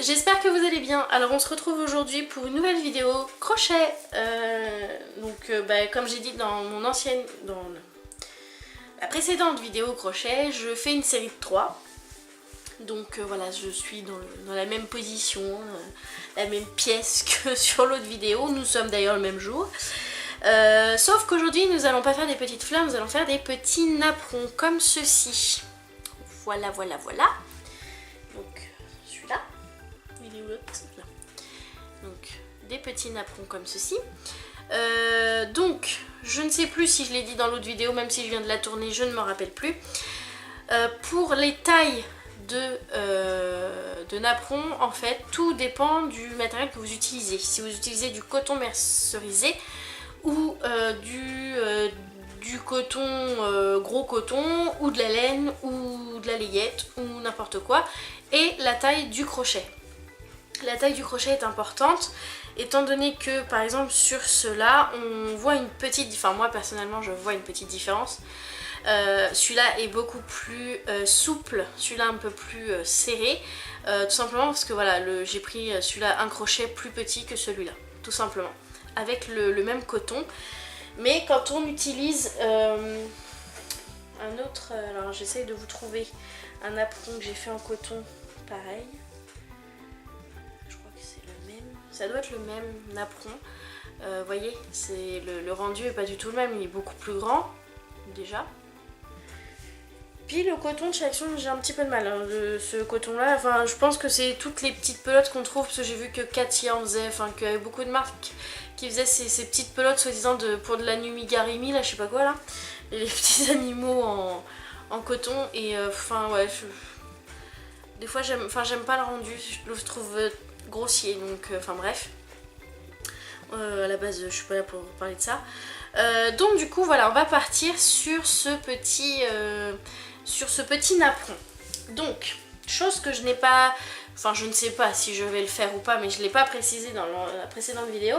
j'espère que vous allez bien. Alors on se retrouve aujourd'hui pour une nouvelle vidéo crochet. Comme j'ai dit dans la précédente vidéo crochet, je fais une série de 3. Donc voilà, je suis dans la même position, la même pièce que sur l'autre vidéo. Nous sommes d'ailleurs le même jour. Sauf qu'aujourd'hui nous allons pas faire des petites fleurs, nous allons faire des petits napperons comme ceci. Voilà. Donc celui-là, il est où l'autre? Là. Donc des petits napperons comme ceci. Donc je ne sais plus si je l'ai dit dans l'autre vidéo, même si je viens de la tourner, je ne me rappelle plus. Pour les tailles de napperons, en fait, tout dépend du matériel que vous utilisez. Si vous utilisez du coton mercerisé ou du coton, gros coton, ou de la laine, ou de la layette, ou n'importe quoi, et la taille du crochet. La taille du crochet est importante, étant donné que, par exemple, sur ceux-là, on voit une petite différence. Enfin, moi, personnellement, je vois une petite différence. Celui-là est beaucoup plus souple, celui-là un peu plus serré, tout simplement parce que voilà, j'ai pris celui-là un crochet plus petit que celui-là, tout simplement, avec le même coton. Mais quand on utilise un autre, alors j'essaye de vous trouver un napperon que j'ai fait en coton, pareil, je crois que c'est le même, ça doit être le même napperon, vous voyez, le rendu est pas du tout le même, il est beaucoup plus grand déjà. Puis le coton de chez Action, j'ai un petit peu de mal, hein, ce coton là, enfin je pense que c'est toutes les petites pelotes qu'on trouve, parce que j'ai vu que Katia en faisait, enfin qu'il y avait beaucoup de marques qui faisaient ces petites pelotes soi-disant pour de la Numigarimi, là je sais pas quoi là, et les petits animaux en coton, et enfin ouais, des fois j'aime pas le rendu, je le trouve grossier, donc enfin bref, à la base je suis pas là pour parler de ça. Donc du coup voilà, on va partir sur ce petit napperon. Donc, chose que je n'ai pas, enfin je ne sais pas si je vais le faire ou pas, mais je ne l'ai pas précisé dans la précédente vidéo.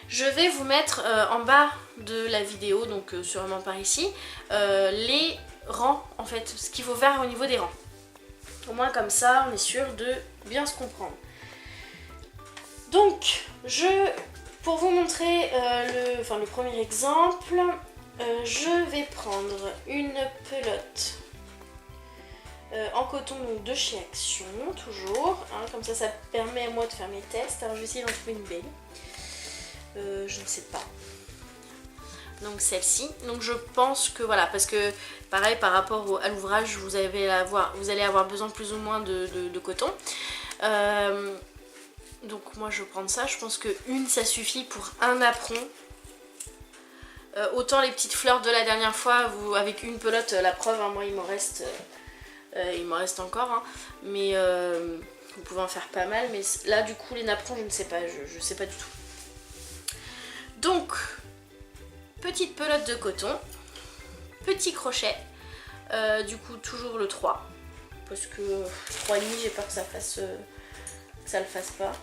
Je vais vous mettre en bas de la vidéo, donc sûrement par ici, les rangs en fait, ce qu'il faut faire au niveau des rangs. Au moins comme ça, on est sûr de bien se comprendre. Donc, pour vous montrer le premier exemple, je vais prendre une pelote en coton donc de chez Action, toujours, hein, comme ça permet à moi de faire mes tests. Alors je vais essayer d'en trouver une belle, je ne sais pas, donc celle-ci. Donc je pense que voilà, parce que pareil par rapport à l'ouvrage, vous allez avoir besoin plus ou moins de coton. Donc moi je vais prendre ça, je pense que une ça suffit pour un napperon. Autant les petites fleurs de la dernière fois, avec une pelote, la preuve, hein, moi il m'en reste encore, hein, mais vous pouvez en faire pas mal, mais là du coup les napperons je ne sais pas, je sais pas du tout. Donc, petite pelote de coton, petit crochet, du coup toujours le 3, parce que 3,5 j'ai peur que ça le fasse pas,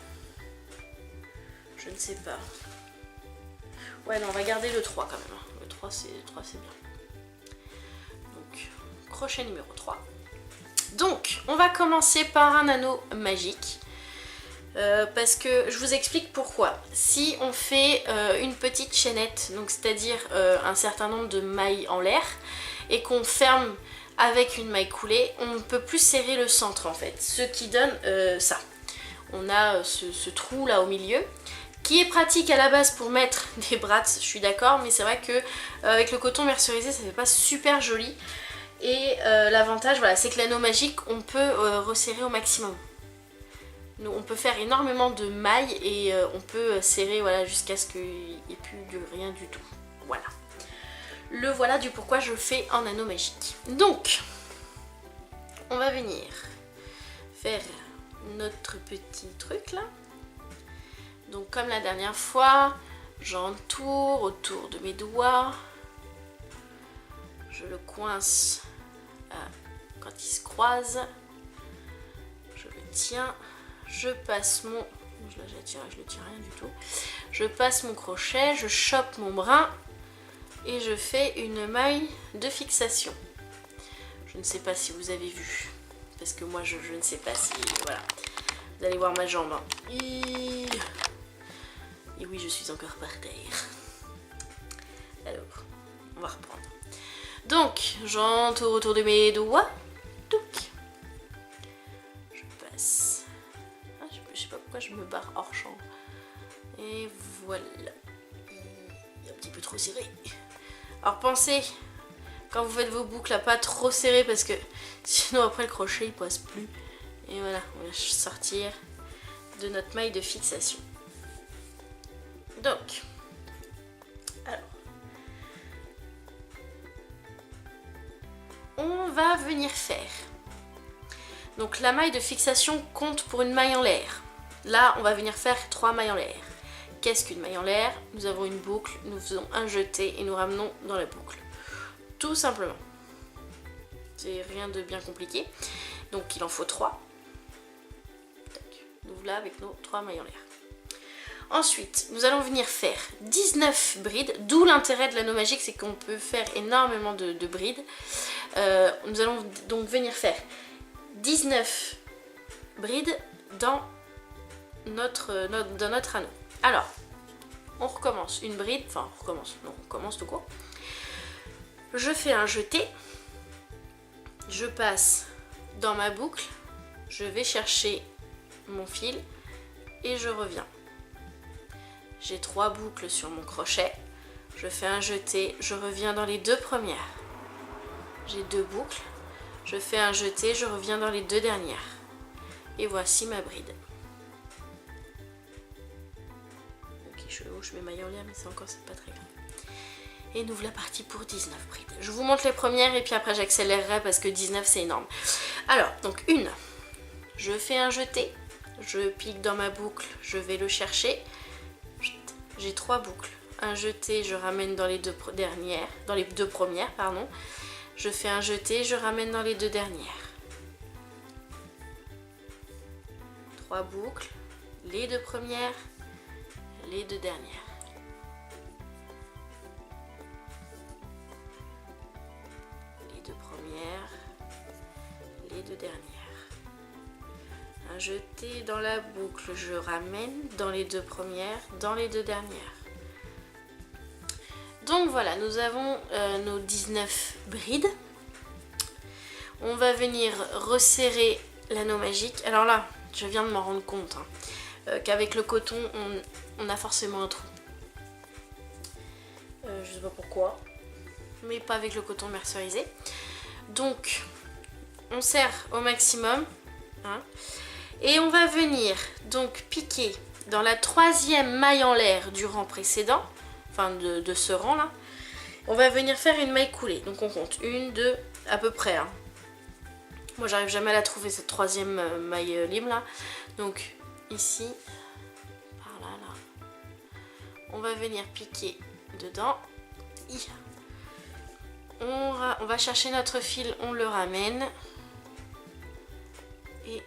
je ne sais pas. Ouais, non, on va garder le 3 quand même. Le 3 c'est bien. Donc, crochet numéro 3. Donc, on va commencer par un anneau magique. Parce que je vous explique pourquoi. Si on fait une petite chaînette, donc c'est-à-dire un certain nombre de mailles en l'air, et qu'on ferme avec une maille coulée, on ne peut plus serrer le centre en fait. Ce qui donne ça. On a ce trou là au milieu, qui est pratique à la base pour mettre des brattes, je suis d'accord, mais c'est vrai que avec le coton mercerisé ça fait pas super joli. Et l'avantage voilà, c'est que l'anneau magique on peut resserrer au maximum. Donc, on peut faire énormément de mailles et on peut serrer voilà, jusqu'à ce qu'il n'y ait plus de rien du tout. Voilà. Le voilà du pourquoi je fais en anneau magique. Donc on va venir faire notre petit truc là. Donc comme la dernière fois, j'entoure autour de mes doigts, je le coince quand il se croise, je le tiens, je passe mon, je le tiens rien du tout, je passe mon crochet, je chope mon brin et je fais une maille de fixation. Je ne sais pas si vous avez vu, parce que moi je ne sais pas si, voilà. Vous allez voir ma jambe. Hein. Et oui, je suis encore par terre. Alors, on va reprendre. Donc, j'entoure autour de mes doigts. Touc. Je passe. Ah, je sais pas pourquoi je me barre hors champ. Et voilà. Il est un petit peu trop serré. Alors pensez, quand vous faites vos boucles, à pas trop serrer parce que sinon après le crochet il passe plus. Et voilà, on va sortir de notre maille de fixation. Donc, alors, on va venir faire. Donc la maille de fixation compte pour une maille en l'air. Là, on va venir faire 3 mailles en l'air. Qu'est-ce qu'une maille en l'air? Nous avons une boucle, nous faisons un jeté et nous ramenons dans la boucle. Tout simplement. C'est rien de bien compliqué. Donc il en faut 3. Nous voilà avec nos 3 mailles en l'air. Ensuite, nous allons venir faire 19 brides, d'où l'intérêt de l'anneau magique, c'est qu'on peut faire énormément de brides. Nous allons donc venir faire 19 brides dans notre anneau. Alors, on recommence une bride, enfin on recommence tout court. Je fais un jeté, je passe dans ma boucle, je vais chercher mon fil et je reviens. J'ai 3 boucles sur mon crochet, je fais un jeté, je reviens dans les 2 premières. J'ai 2 boucles, je fais un jeté, je reviens dans les 2 dernières. Et voici ma bride. Ok, je hoche mes mailles en l'air, mais c'est pas très grave. Et nous voilà partis pour 19 brides. Je vous montre les premières et puis après j'accélérerai parce que 19 c'est énorme. Alors, donc une, je fais un jeté, je pique dans ma boucle, je vais le chercher. J'ai 3 boucles. Un jeté, je ramène dans les 2 premières, pardon. Je fais un jeté, je ramène dans les 2 dernières. 3 boucles, les 2 premières, les 2 dernières. Les 2 premières, les 2 dernières. Un jeté dans la boucle, je ramène dans les 2 premières, dans les 2 dernières. Donc voilà, nous avons nos 19 brides. On va venir resserrer l'anneau magique. Alors là, je viens de m'en rendre compte qu'avec le coton, on a forcément un trou. Je sais pas pourquoi, mais pas avec le coton mercerisé. Donc, on serre au maximum. Hein. Et on va venir donc piquer dans la 3e maille en l'air du rang précédent, enfin de ce rang là. On va venir faire une maille coulée, donc on compte 1, 2, à peu près. Hein. Moi j'arrive jamais à la trouver cette 3e maille libre là. Donc ici, par là, là. On va venir piquer dedans. On va chercher notre fil, on le ramène. Et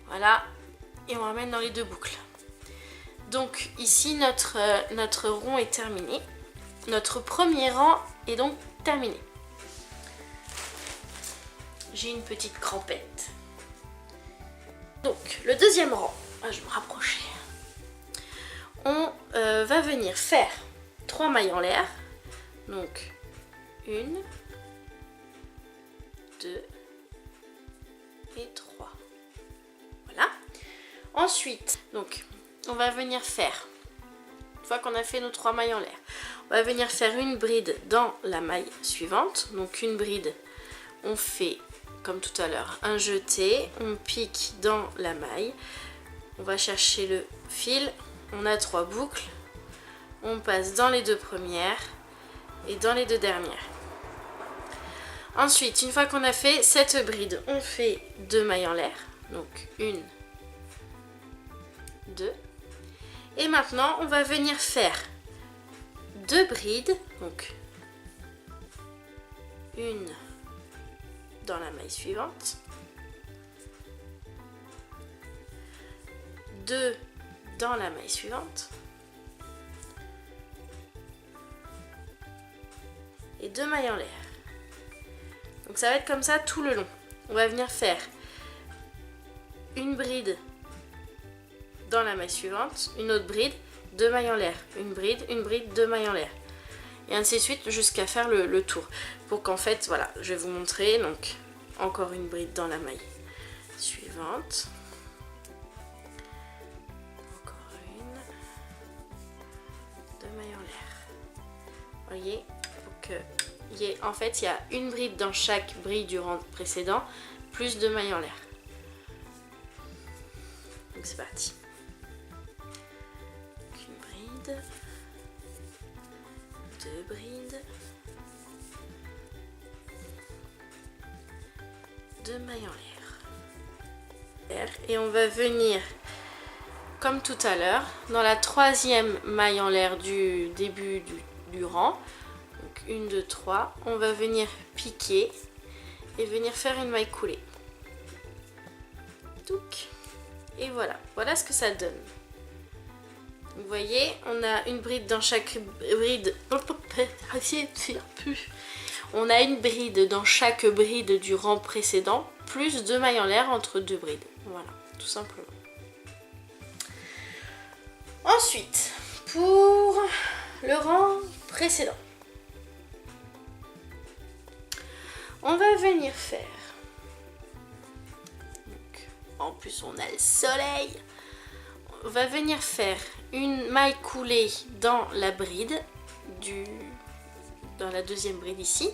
voilà, et on ramène dans les 2 boucles. Donc ici notre rond est terminé. Notre premier rang est donc terminé. J'ai une petite crampette. Donc le 2e rang, je vais me rapprocher. On va venir faire 3 mailles en l'air. Donc 1, 2 et 3. Voilà. Ensuite, donc, on va venir faire, une fois qu'on a fait nos 3 mailles en l'air, on va venir faire une bride dans la maille suivante. Donc une bride, on fait comme tout à l'heure un jeté, on pique dans la maille, on va chercher le fil, on a 3 boucles, on passe dans les 2 premières et dans les 2 dernières. Ensuite, une fois qu'on a fait cette bride, on fait 2 mailles en l'air. Donc 1, 2. Et maintenant, on va venir faire 2 brides. Donc 1 dans la maille suivante. 2 dans la maille suivante. Et 2 mailles en l'air. Donc ça va être comme ça tout le long. On va venir faire une bride dans la maille suivante, une autre bride, 2 mailles en l'air, une bride, 2 mailles en l'air. Et ainsi de suite jusqu'à faire le tour. Pour qu'en fait, voilà, je vais vous montrer. Donc, encore une bride dans la maille suivante. Encore une. 2 mailles en l'air. Vous voyez, en fait, il y a une bride dans chaque bride du rang précédent, plus 2 mailles en l'air. Donc c'est parti. Une bride, 2 brides, 2 mailles en l'air. Et on va venir, comme tout à l'heure, dans la 3e maille en l'air du début du rang. Donc 1, 2, 3. On va venir piquer et venir faire une maille coulée. Touc. Et voilà, voilà ce que ça donne. Vous voyez, on a une bride dans chaque bride. On a une bride dans chaque bride du rang précédent, plus 2 mailles en l'air entre 2 brides. Voilà, tout simplement. Ensuite, pour le rang précédent, on va venir faire. Donc, en plus, on a le soleil. On va venir faire une maille coulée dans la bride dans la 2e bride ici,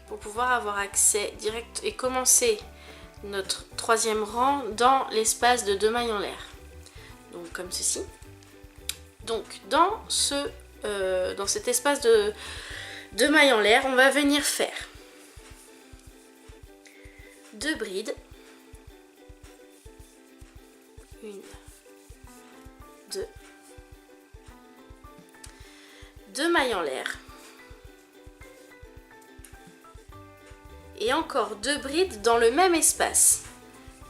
pour pouvoir avoir accès direct et commencer notre 3e rang dans l'espace de 2 mailles en l'air. Donc comme ceci. Donc dans cet espace de 2 mailles en l'air, on va venir faire 2 brides. 1, 2, 2 mailles en l'air. Et encore 2 brides dans le même espace.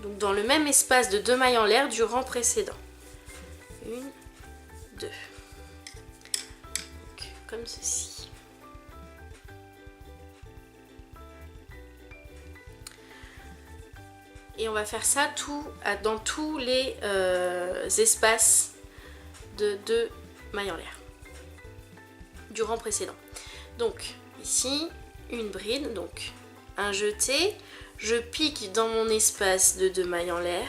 Donc dans le même espace de 2 mailles en l'air du rang précédent. 1, 2. Donc, comme ceci. Et on va faire ça dans tous les espaces de 2 mailles en l'air du rang précédent. Donc ici, une bride, donc un jeté, je pique dans mon espace de 2 mailles en l'air,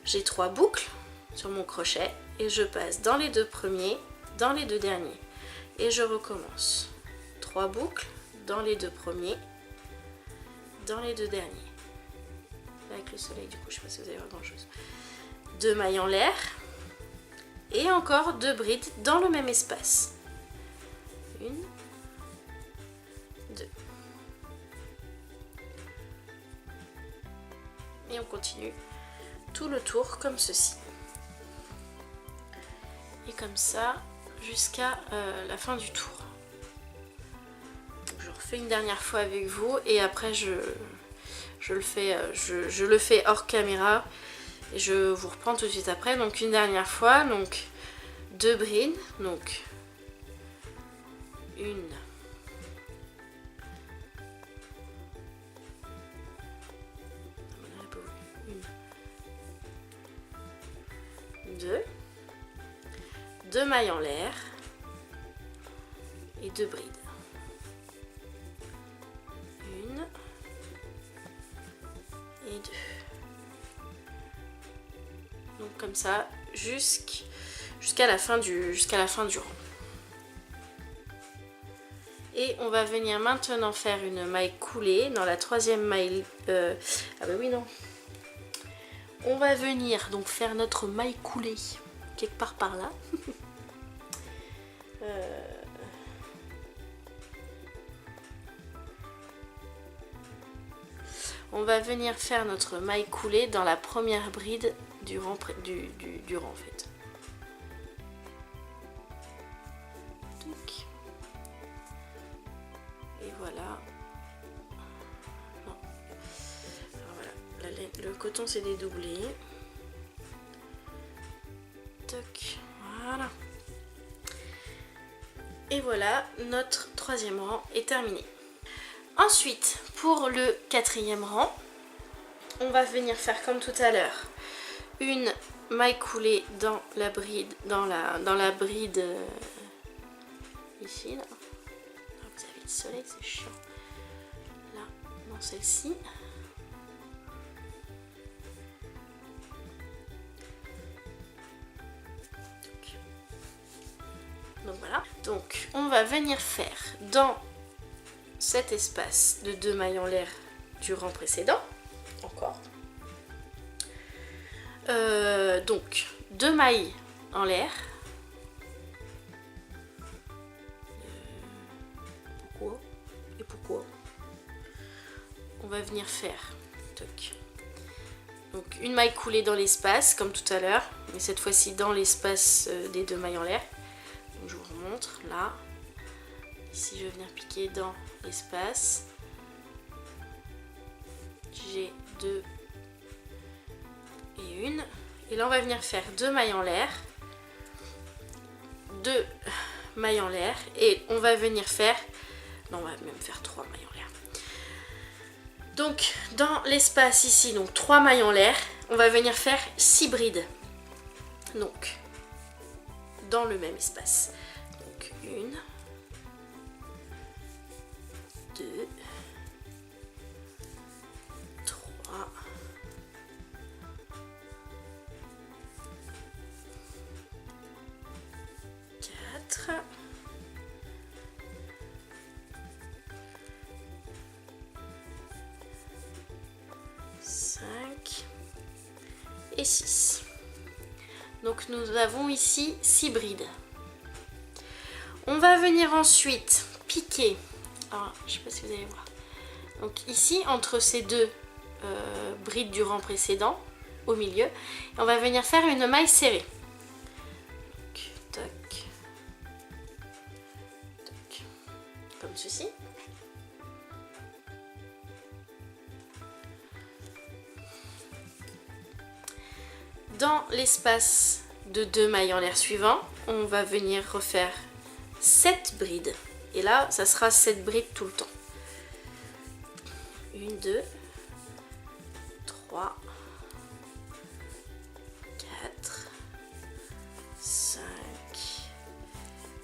j'ai 3 boucles sur mon crochet et je passe dans les 2 premiers, dans les 2 derniers et je recommence. 3 boucles dans les 2 premiers, dans les 2 derniers. Avec le soleil, du coup, je sais pas si vous allez voir grand chose. 2 mailles en l'air et encore 2 brides dans le même espace. 1, 2. Et on continue tout le tour comme ceci. Et comme ça jusqu'à la fin du tour. Donc, je refais une dernière fois avec vous et après je le fais hors caméra et je vous reprends tout de suite après. Donc une dernière fois, donc 2 brides, donc 1, 2, 2 mailles en l'air et 2 brides. 1 et 2. Donc comme ça jusqu'à la fin du rang. Et on va venir maintenant faire une maille coulée dans la 3e maille. Ah bah oui non. On va venir donc faire notre maille coulée quelque part par là. On va venir faire notre maille coulée dans la première bride du rang, du rang en fait. Et voilà. Non. Alors voilà. Le coton s'est dédoublé. Toc. Voilà. Et voilà, notre 3e rang est terminé. Ensuite, pour le quatrième rang, on va venir faire comme tout à l'heure, une maille coulée dans la bride, dans la bride ici, là. Ah, vous avez le soleil, c'est chiant. Là, dans celle-ci. Donc voilà. Donc on va venir faire dans cet espace de 2 mailles en l'air du rang précédent, encore. Donc 2 mailles en l'air. Pourquoi? Et pourquoi? On va venir faire toc. Donc une maille coulée dans l'espace comme tout à l'heure, mais cette fois-ci dans l'espace des 2 mailles en l'air. Donc je vous remontre là. Ici je vais venir piquer dans l'espace. J'ai 2 et 1. Et là on va venir faire 2 mailles en l'air. 2 mailles en l'air. Et on va venir faire... Non, on va même faire 3 mailles en l'air. Donc dans l'espace ici, donc 3 mailles en l'air, on va venir faire 6 brides. Donc dans le même espace. Donc 1, 2, 3, 4, 5 et 6. Donc nous avons ici 6 brides. On va venir ensuite piquer. Alors, je ne sais pas si vous allez voir. Donc ici, entre ces 2 brides du rang précédent, au milieu, on va venir faire une maille serrée. Donc, toc, toc, comme ceci. Dans l'espace de 2 mailles en l'air suivant, on va venir refaire 7 brides. Et là, ça sera 7 brides tout le temps. 1, 2, 3, 4, 5,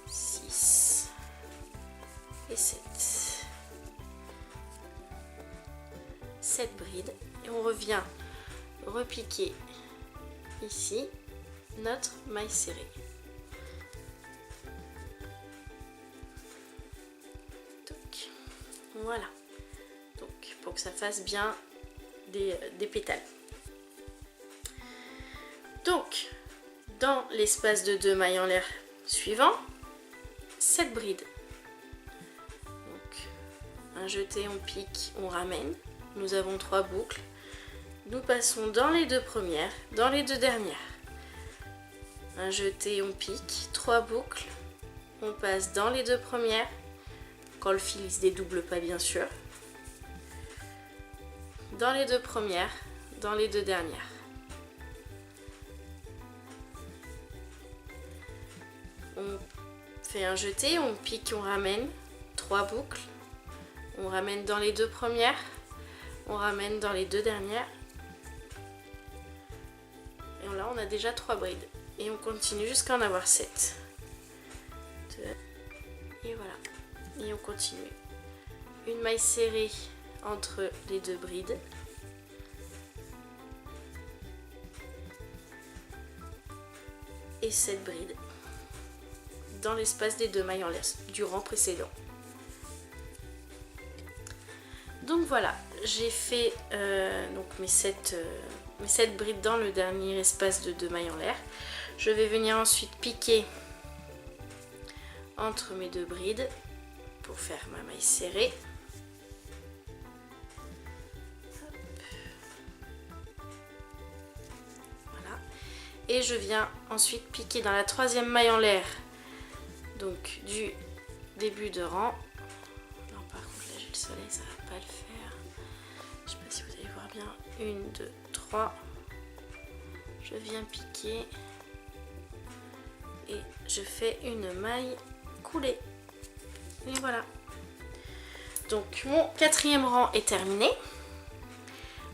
6 et 7. 7 brides. Et on revient repiquer ici notre maille serrée. Donc, voilà. Donc pour que ça fasse bien des pétales. Donc dans l'espace de 2 mailles en l'air suivant, 7 brides. Donc un jeté, on pique, on ramène. Nous avons 3 boucles. Nous passons dans les 2 premières, dans les 2 dernières. Un jeté, on pique, 3 boucles. On passe dans les 2 premières, quand le fil ne se dédouble pas bien sûr. Dans les 2 premières, dans les 2 dernières. On fait un jeté, on pique, on ramène, 3 boucles. On ramène dans les 2 premières, on ramène dans les 2 dernières. Et là on a déjà 3 brides. Et on continue jusqu'à en avoir 7. 2. Et voilà. Et on continue. Une maille serrée entre les 2 brides. Et 7 brides. Dans l'espace des 2 mailles en l'air du rang précédent. Donc voilà, j'ai fait donc mes 7 brides dans le dernier espace de 2 mailles en l'air. Je vais venir ensuite piquer entre mes 2 brides pour faire ma maille serrée. Hop. Voilà. Et je viens ensuite piquer dans la 3e maille en l'air, donc du début de rang. Non, par contre là j'ai le soleil, ça va pas le faire. Je sais pas si vous allez voir bien. 1, 2, 3. Je viens piquer et je fais une maille coulée. Et voilà. Donc mon 4e rang est terminé.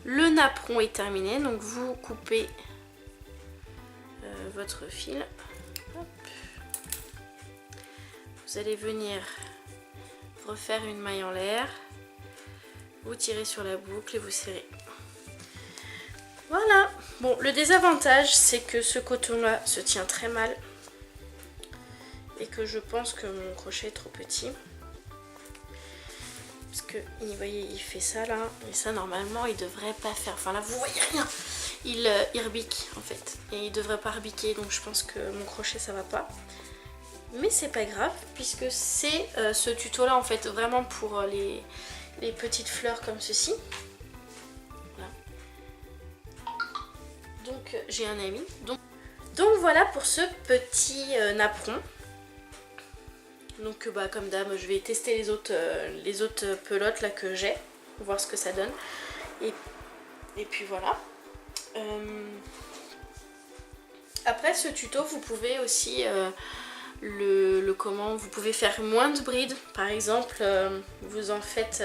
Le napperon est terminé, donc vous coupez votre fil. Hop. Vous allez venir refaire une maille en l'air. Vous tirez sur la boucle et vous serrez. Voilà. Bon, le désavantage, c'est que ce coton-là se tient très mal. Et que je pense que mon crochet est trop petit. Parce que, vous voyez, il fait ça là. Et ça, normalement, il devrait pas faire. Enfin là, vous voyez rien. Il rebique, en fait. Et il devrait pas rebiquer. Donc je pense que mon crochet, ça va pas. Mais c'est pas grave. Puisque c'est ce tuto-là, en fait, vraiment pour les petites fleurs comme ceci. Voilà. Donc j'ai un ami. Donc voilà pour ce petit napperon. Donc bah, comme d'hab, je vais tester les autres pelotes là que j'ai, voir ce que ça donne. Et puis voilà. Après ce tuto, vous pouvez aussi vous pouvez faire moins de brides. Par exemple, vous en faites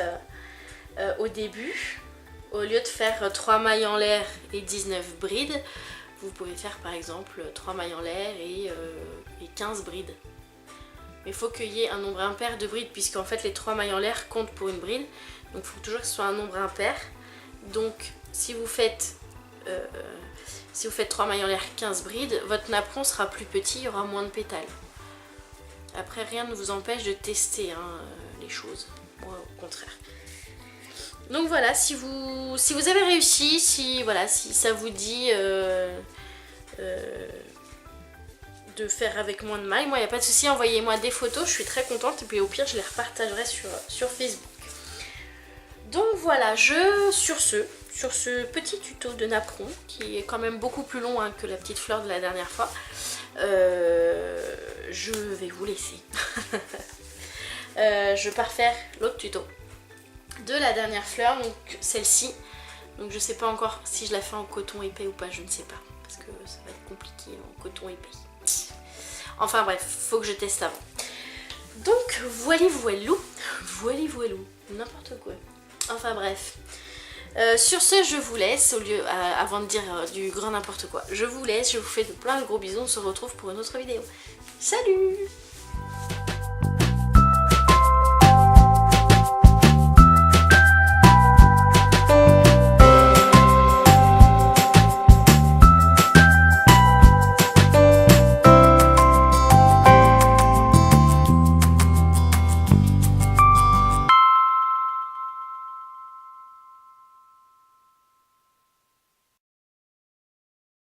au début. Au lieu de faire 3 mailles en l'air et 19 brides, vous pouvez faire par exemple 3 mailles en l'air et 15 brides. Mais il faut qu'il y ait un nombre impair de brides, puisqu'en fait les 3 mailles en l'air comptent pour une bride. Donc il faut toujours que ce soit un nombre impair. Donc si vous faites 3 mailles en l'air, 15 brides, votre napperon sera plus petit, il y aura moins de pétales. Après, rien ne vous empêche de tester les choses. Moi, au contraire. Donc voilà, si vous avez réussi, si ça vous dit de faire avec moins de mailles, moi il n'y a pas de souci, envoyez-moi des photos, je suis très contente et puis au pire je les repartagerai sur Facebook. Donc voilà, sur ce petit tuto de napperon qui est quand même beaucoup plus long que la petite fleur de la dernière fois, je vais vous laisser. Je pars faire l'autre tuto de la dernière fleur, donc celle-ci. Donc je sais pas encore si je la fais en coton épais ou pas, je ne sais pas, parce que ça va être compliqué en coton épais. Enfin bref, faut que je teste avant. Donc voilà, n'importe quoi. Enfin bref. Sur ce, je vous laisse, avant de dire du grand n'importe quoi, je vous laisse, je vous fais plein de gros bisous, on se retrouve pour une autre vidéo. Salut!